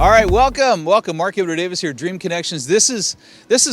All right, welcome. Mark Davis here, Dream Connections. This is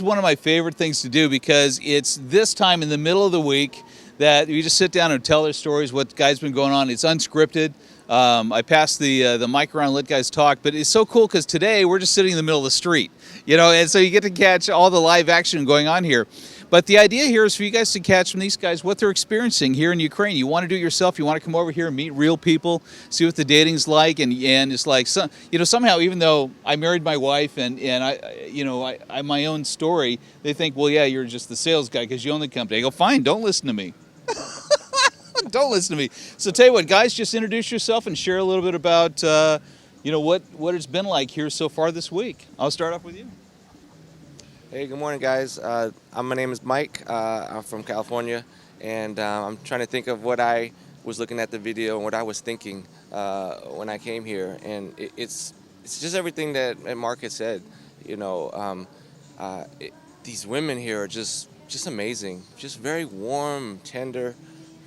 one of my favorite things to do because it's this time in the middle of the week that you just sit down and tell their stories, what guys been going on. It's unscripted. I passed the mic around, let guys talk, but it's so cool because today we're just sitting in the middle of the street, and so you get to catch all the live action going on here. But the idea here is for you guys to catch from these guys what they're experiencing here in Ukraine. You want to do it yourself. You want to come over here and meet real people, see what the dating's like, and it's like somehow, even though I married my wife and I my own story, they think, well, yeah, you're just the sales guy because you own the company. I go, fine, don't listen to me. Don't listen to me. So tell you what, guys, just introduce yourself and share a little bit about what it's been like here so far this week. I'll start off with you. Hey, good morning, guys. My name is Mike. I'm from California, and I'm trying to think of what I was looking at the video and what I was thinking when I came here. And it's just everything that Mark had said. These women here are just amazing, just very warm, tender,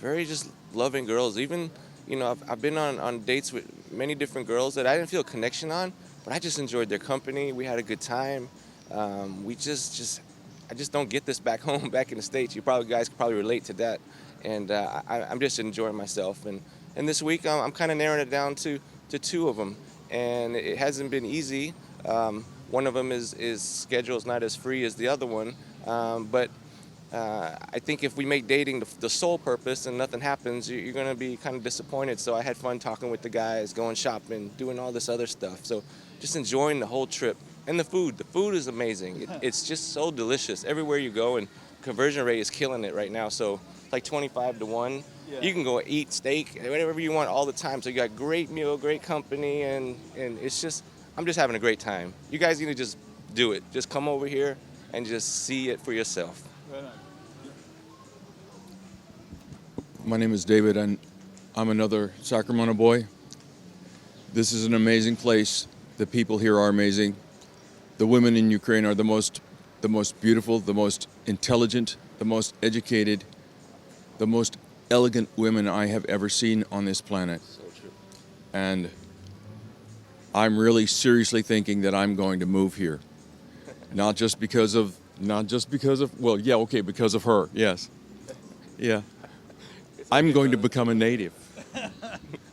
very just loving girls. Even I've been on dates with many different girls that I didn't feel a connection on, but I just enjoyed their company. We had a good time. I just don't get this back home, back in the States. You guys could probably relate to that, and I'm just enjoying myself. And this week I'm kind of narrowing it down to two of them, and it hasn't been easy. One of them is schedule is not as free as the other one, but I think if we make dating the sole purpose and nothing happens, you're going to be kind of disappointed. So I had fun talking with the guys, going shopping, doing all this other stuff. So just enjoying the whole trip. And the food is amazing. It's just so delicious everywhere you go, and conversion rate is killing it right now. So like 25-1. Yeah. You can go eat steak, whatever you want all the time. So you got great meal, great company, and I'm just having a great time. You guys need to just do it. Just come over here and just see it for yourself. Right on. My name is David, and I'm another Sacramento boy. This is an amazing place. The people here are amazing. The women in Ukraine are the most beautiful, the most intelligent, the most educated, the most elegant women I have ever seen on this planet. So true. And I'm really seriously thinking that I'm going to move here. Because of her, yes. Yeah. I'm going to become a native.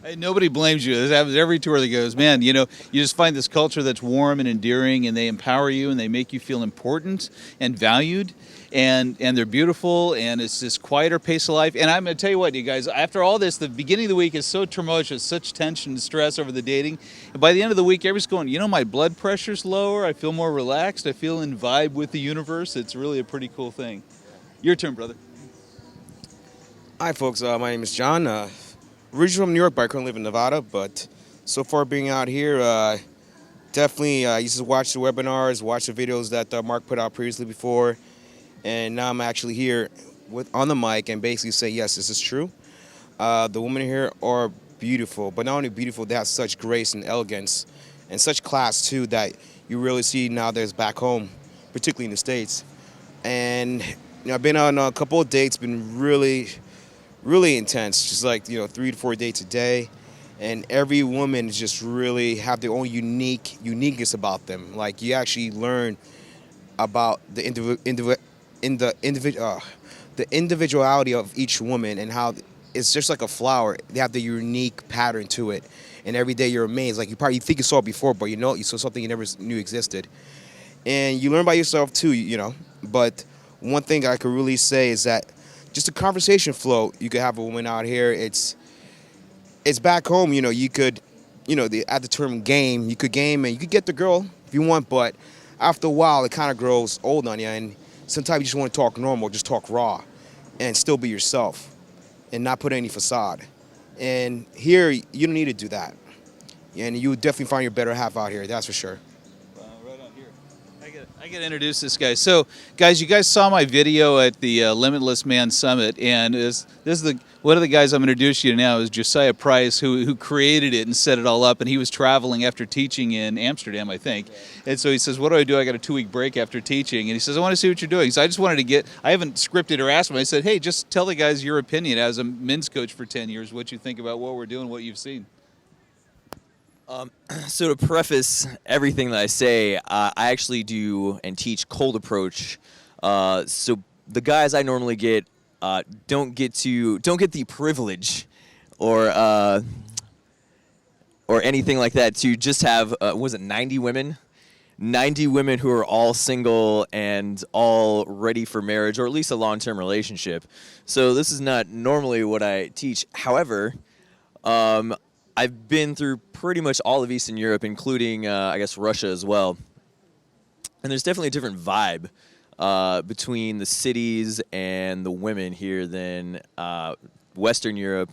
Hey, nobody blames you. This happens every tour that goes. Man, you just find this culture that's warm and endearing, and they empower you, and they make you feel important and valued, and they're beautiful, and it's this quieter pace of life. And I'm going to tell you what, you guys, after all this, the beginning of the week is so tumultuous, such tension and stress over the dating. And by the end of the week, everybody's going, my blood pressure's lower, I feel more relaxed, I feel in vibe with the universe. It's really a pretty cool thing. Your turn, brother. Hi, folks. My name is John. Originally from New York, but I currently live in Nevada. But so far being out here, definitely I used to watch the webinars, watch the videos that Mark put out previously before. And now I'm actually here on the mic and basically say, yes, this is true. The women here are beautiful, but not only beautiful, they have such grace and elegance and such class, too, that you really see nowadays back home, particularly in the States. And I've been on a couple of dates, been really intense, just like 3 to 4 dates a day, and every woman just really have their own uniqueness about them. Like you actually learn about the individuality of each woman and how it's just like a flower. They have the unique pattern to it, and every day you're amazed. Like you think you saw it before, but you saw something you never knew existed, and you learn by yourself too. But one thing I could really say is that just a conversation flow. You could have a woman out here. It's back home. You could, at the term game, you could game and you could get the girl if you want. But after a while, it kind of grows old on you, and sometimes you just want to talk normal, just talk raw, and still be yourself, and not put any facade. And here, you don't need to do that, and you would definitely find your better half out here. That's for sure. I got to introduce this guy. So, guys, you guys saw my video at the Limitless Man Summit, and one of the guys I'm going to introduce you to now is Josiah Price, who created it and set it all up, and he was traveling after teaching in Amsterdam, I think. And so he says, what do? I got a 2-week break after teaching, and he says, I want to see what you're doing. So I just wanted to I haven't scripted or asked him. I said, hey, just tell the guys your opinion as a men's coach for 10 years, what you think about what we're doing, what you've seen. So to preface everything that I say, I actually do and teach cold approach. So the guys I normally get don't get the privilege or anything like that to just have was it 90 women? 90 women who are all single and all ready for marriage or at least a long-term relationship. So this is not normally what I teach. However, I've been through pretty much all of Eastern Europe, including, I guess, Russia as well. And there's definitely a different vibe between the cities and the women here than Western Europe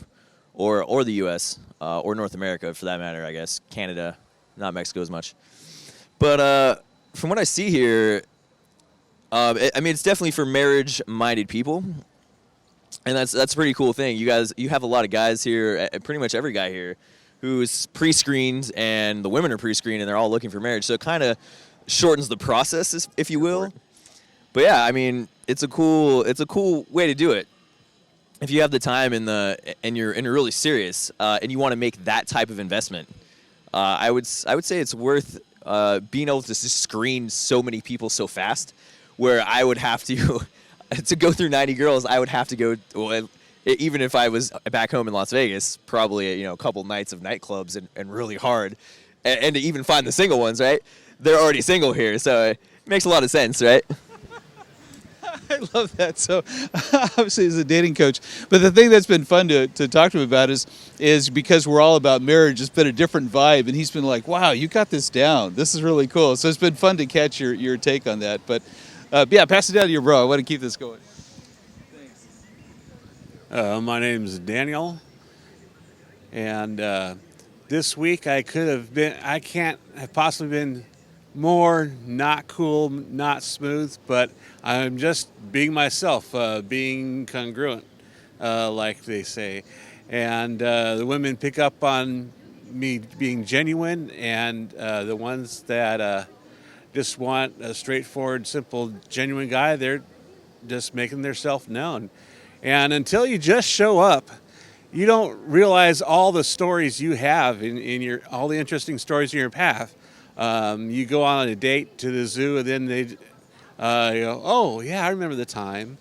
or the U.S. Or North America, for that matter, I guess. Canada, not Mexico as much. But from what I see here, I mean, it's definitely for marriage-minded people. And that's a pretty cool thing. You have a lot of guys here, pretty much every guy here, who's pre-screened, and the women are pre-screened, and they're all looking for marriage. So it kind of shortens the process, if you will. But yeah, I mean, it's a cool way to do it. If you have the time and you're really serious, and you want to make that type of investment, I would say it's worth being able to just screen so many people so fast, where I would have to. To go through 90 girls, I would have to go, well, even if I was back home in Las Vegas, probably a couple nights of nightclubs and really hard. And to even find the single ones, right? They're already single here, so it makes a lot of sense, right? I love that. So obviously as a dating coach, but the thing that's been fun to talk to him about is because we're all about marriage, it's been a different vibe, and he's been like, wow, you got this down. This is really cool. So it's been fun to catch your take on that. But yeah, pass it down to your bro. I want to keep this going. Thanks. My name's Daniel, and this week I can't have possibly been more not cool, not smooth, but I'm just being myself, being congruent, like they say. And the women pick up on me being genuine, and the ones that just want a straightforward, simple, genuine guy, they're just making themselves known. And until you just show up, you don't realize all the stories you have all the interesting stories in your path. You go on a date to the zoo, and then they go, oh, yeah, I remember the time.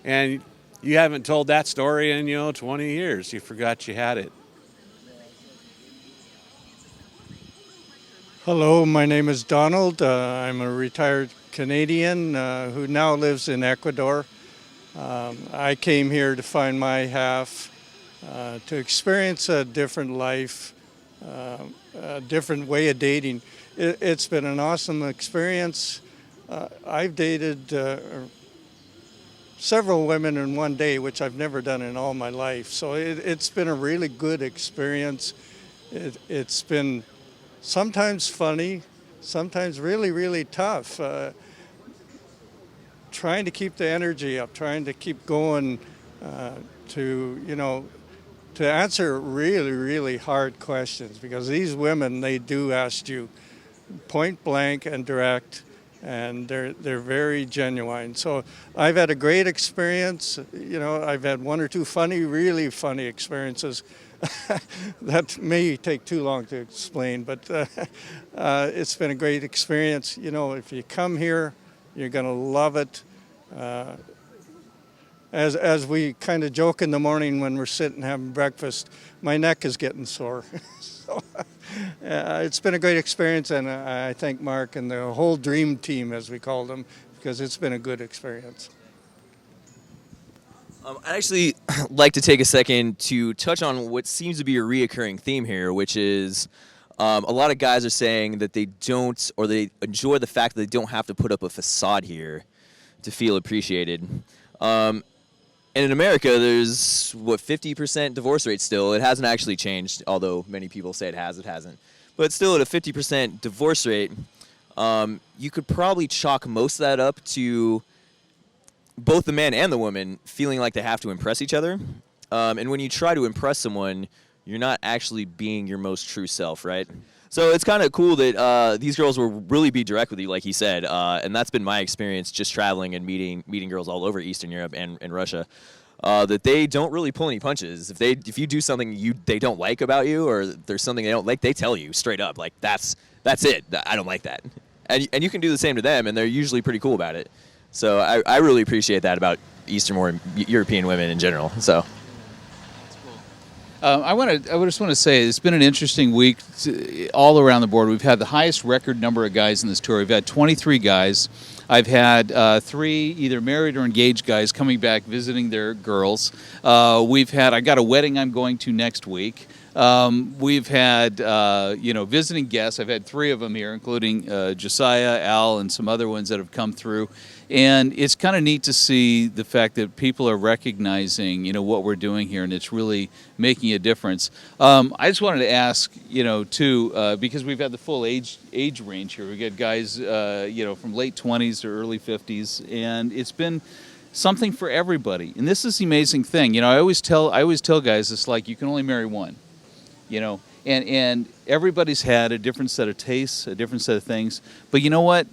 And you haven't told that story in, 20 years. You forgot you had it. Hello, my name is Donald. I'm a retired Canadian who now lives in Ecuador. I came here to find my half, to experience a different life, a different way of dating. It's been an awesome experience. I've dated several women in one day, which I've never done in all my life. So it's been a really good experience. It's been sometimes funny, sometimes really, really tough. Trying to keep the energy up, trying to keep going to answer really, really hard questions, because these women, they do ask you point blank and direct, and they're very genuine. So I've had a great experience. I've had one or two really funny experiences. That may take too long to explain, but it's been a great experience. If you come here, you're going to love it. As we kind of joke in the morning when we're sitting having breakfast, my neck is getting sore. So it's been a great experience, and I thank Mark and the whole dream team, as we call them, because it's been a good experience. I'd actually like to take a second to touch on what seems to be a reoccurring theme here, which is a lot of guys are saying that they don't, or they enjoy the fact that they don't have to put up a facade here to feel appreciated. And in America, there's, 50% divorce rate still. It hasn't actually changed, although many people say it hasn't. But still at a 50% divorce rate, you could probably chalk most of that up to both the man and the woman feeling like they have to impress each other. And when you try to impress someone, you're not actually being your most true self, right? So it's kind of cool that these girls will really be direct with you, like he said. And that's been my experience just traveling and meeting girls all over Eastern Europe and Russia. that they don't really pull any punches. If you do something they don't like about you, or there's something they don't like, they tell you straight up, like that's it. I don't like that, and you can do the same to them, and they're usually pretty cool about it. So I really appreciate that about Eastern European women in general. So. I just want to say it's been an interesting week all around the board. We've had the highest record number of guys in this tour. We've had 23 guys. I've had 3 either married or engaged guys coming back visiting their girls. I got a wedding I'm going to next week. We've had visiting guests. I've had 3 of them here, including Josiah, Al, and some other ones that have come through. And it's kind of neat to see the fact that people are recognizing, what we're doing here, and it's really making a difference. I just wanted to ask, too, because we've had the full age range here. We've got guys, from late 20s to early 50s, and it's been something for everybody. And this is the amazing thing. I always tell guys, it's like you can only marry one. And everybody's had a different set of tastes, a different set of things. But you know what?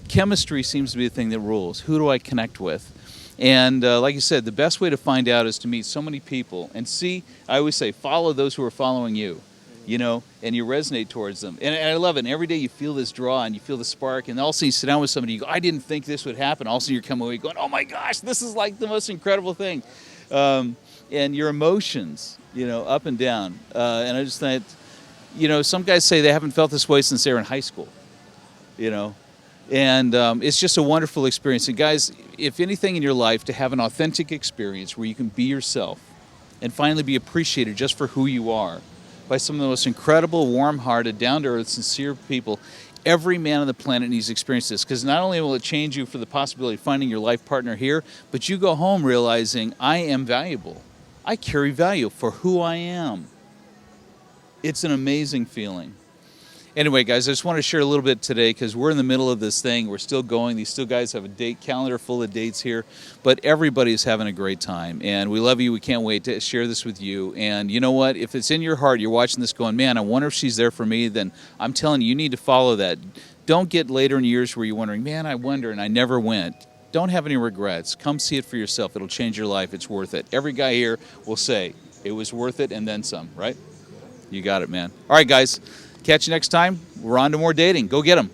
Chemistry seems to be the thing that rules. Who do I connect with? And like you said, the best way to find out is to meet so many people and see. I always say, follow those who are following you, and you resonate towards them. And I love it. And every day you feel this draw and you feel the spark. And all of a sudden you sit down with somebody, you go, I didn't think this would happen. All of a sudden you're coming away going, oh my gosh, this is like the most incredible thing. And your emotions, up and down. And I just thought, some guys say they haven't felt this way since they were in high school, And it's just a wonderful experience. And guys, if anything in your life, to have an authentic experience where you can be yourself and finally be appreciated just for who you are by some of the most incredible, warm-hearted, down-to-earth, sincere people, every man on the planet needs to experience this, because not only will it change you for the possibility of finding your life partner here, but you go home realizing, I am valuable. I carry value for who I am. It's an amazing feeling. Anyway, guys, I just want to share a little bit today because we're in the middle of this thing. We're still going. These guys have a date calendar full of dates here, but everybody's having a great time. And we love you. We can't wait to share this with you. And you know what? If it's in your heart, you're watching this going, man, I wonder if she's there for me, then I'm telling you, you need to follow that. Don't get later in years where you're wondering, man, I wonder, and I never went. Don't have any regrets. Come see it for yourself. It'll change your life. It's worth it. Every guy here will say it was worth it and then some, right? You got it, man. All right, guys. Catch you next time. We're on to more dating. Go get them.